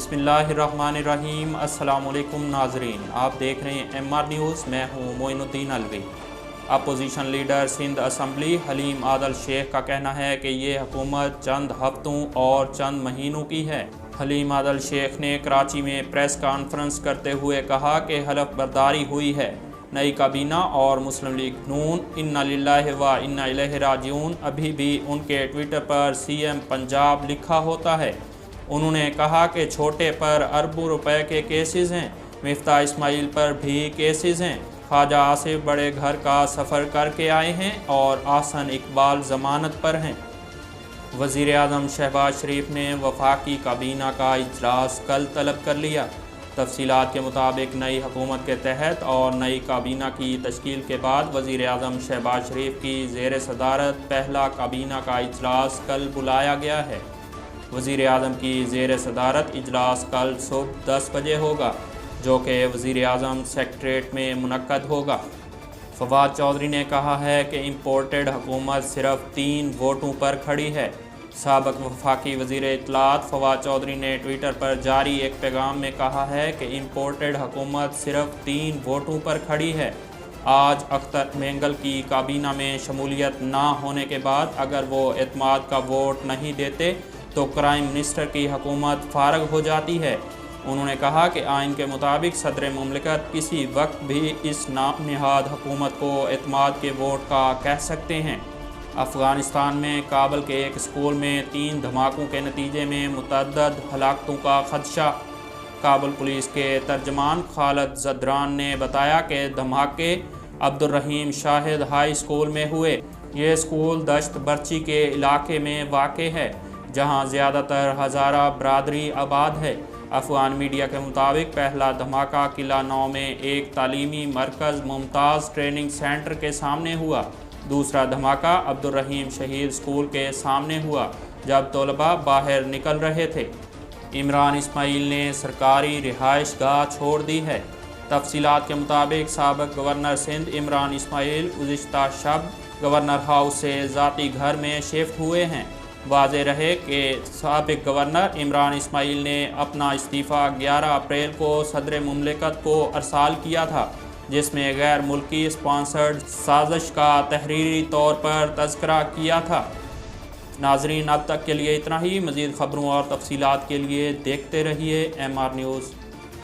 बिस्मिल्लाहिर्रहमानिर्रहीम। अस्सलाम वालेकुम नाजरीन, आप देख रहे हैं MR न्यूज़। मैं हूँ Moinuddin Alvi. Opposition leader Sindh assembly Haleem Adil Sheikh का कहना है कि ये हुकूमत चंद हफ्तों और चंद महीनों की है। हलीम आदल शेख ने कराची में प्रेस कॉन्फ्रेंस करते हुए कहा कि हलफ बर्दारी हुई है। नई काबीना और मुस्लिम लीग नून इन्ना लिल्लाहि व इन्ना इलैहि राजिऊन अभी भी उनके ट्विटर पर CM पंजाब लिखा होता है। उन्होंने कहा कि छोटे पर अरबों रुपए के केसेस हैं, मिफ्ता इस्माइल पर भी केसेस हैं। ख्वाजा आसिफ बड़े घर का सफ़र करके आए हैं और आसन इकबाल ज़मानत पर हैं। वज़ीर आज़म शहबाज शरीफ ने वफाकी काबीना का इजलास कल तलब कर लिया। तफसीलात के मुताबिक नई हुकूमत के तहत और नई काबीना की तश्कील के बाद वज़ीर आज़म शहबाज शरीफ की ज़ेर सदारत पहला काबीना का इजलास कल बुलाया गया है। वज़ीर आज़म की ज़ेर सदारत इजलास कल सुबह 10 बजे होगा, जो कि वज़ीर आज़म सेक्रेटरीट में मुनक्कद होगा। फवाद चौधरी ने कहा है कि इम्पोर्टेड हुकूमत सिर्फ 3 वोटों पर खड़ी है। साबिक वफाकी वज़ीर इत्तलात फवाद चौधरी ने ट्विटर पर जारी एक पैगाम में कहा है कि इम्पोर्टेड हुकूमत सिर्फ 3 वोटों पर खड़ी है। आज अख्तर मेंगल की काबीना में शमूलियत ना होने के बाद अगर वो एतमाद का वोट नहीं देते तो प्राइम मिनिस्टर की हुकूमत फारग हो जाती है। उन्होंने कहा कि आइन के मुताबिक सदर मुमलिकत किसी वक्त भी इस नामनिहाद हुकूमत को एतमाद के वोट का कह सकते हैं। अफ़गानिस्तान में काबल के एक स्कूल में 3 धमाकों के नतीजे में मुतअद्दिद हलाकतों का खदशा। काबुल पुलिस के तर्जमान खालिद ज़दरान ने बताया कि धमाके अब्दुर्रहीम शाहिद हाई स्कूल में हुए। ये स्कूल दश्त बर्ची के इलाके में वाक़ है, जहां ज़्यादातर हज़ारा बरादरी आबाद है। अफ़गान मीडिया के मुताबिक पहला धमाका किला 9 में एक तालीमी मरकज़ मुमताज़ ट्रेनिंग सेंटर के सामने हुआ। दूसरा धमाका अब्दुर्रहीम शहीद स्कूल के सामने हुआ, जब तलबा बाहर निकल रहे थे। इमरान इस्माइल ने सरकारी रिहाइश गाह छोड़ दी है। तफसीलात के मुताबिक साबिक गवर्नर सिंध इमरान इस्माइल गुज़िश्ता शब गवर्नर हाउस से ज़ाती घर में शिफ्ट हुए हैं। वाज़ेह रहे कि साबिक गवर्नर इमरान इस्माइल ने अपना इस्तीफ़ा 11 अप्रैल को सदर मुमलिकत को अरसाल किया था, जिसमें गैर मुल्की स्पॉन्सर्ड साजिश का तहरीरी तौर पर तज़किरा किया था। नाजरीन, अब तक के लिए इतना ही। मज़ीद ख़बरों और तफसीलात के लिए देखते रहिए MR न्यूज़।